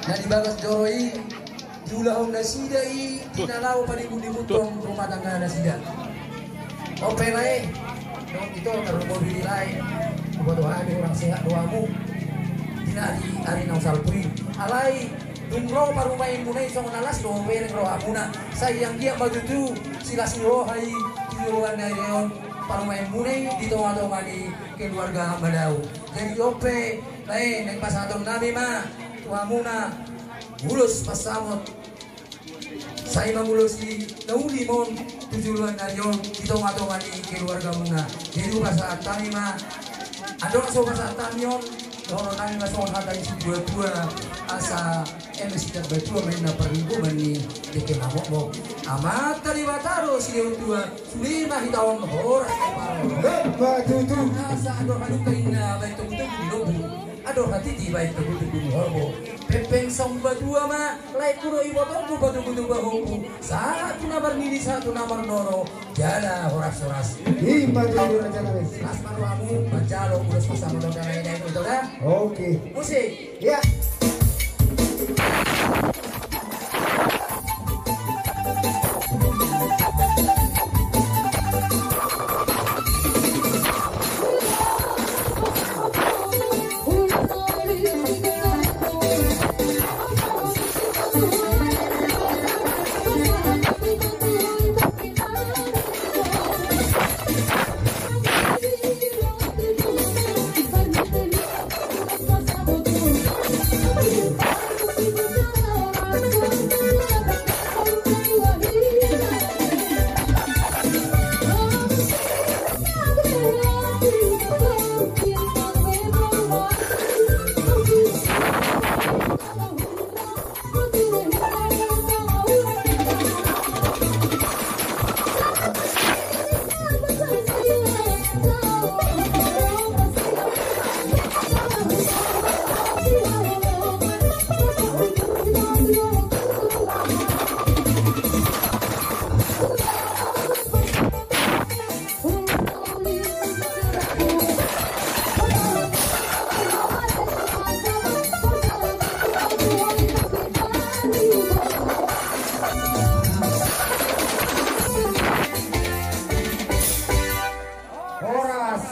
Nadi bagas joroi diulahong nasidai tinalaw panibudi-butong rumah tangga nasida. Oke baik. Dong itu terlalu dinilai kebutuhan orang sehat doamu. Tina di hari nausal puri. Alai dumro parumain munai song nalas do bereng ro amuna. Sayang dia baju tu sila siro hai tiluan nayon parumain munai di tengah-tengah di keluarga Badau. Jadi ope lain yang pasatong nabi mah tuamuna mulus pasamot saya mengulus di nauli mon tujuan nayon di tengah-tengah di keluarga muna. Jadi bahasa tani mah ada so bahasa tanion orang nang ngason hatai dua asa MS tidak betul main peribu mani deke ngamuk mo amat kali bataro si dua 5 tahun horas Batutu asa ado hadu kaina baik tu aduh hati di baik tu horbo pepeng song badua ma lai kuro ibu tongku batu bahuku satu nabar mini satu nabar noro jala horas di batu raja nangis las maruamu bajalo urus pasang dong dan itu dah oke musik ya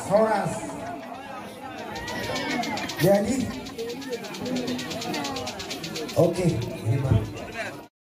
horas jadi oke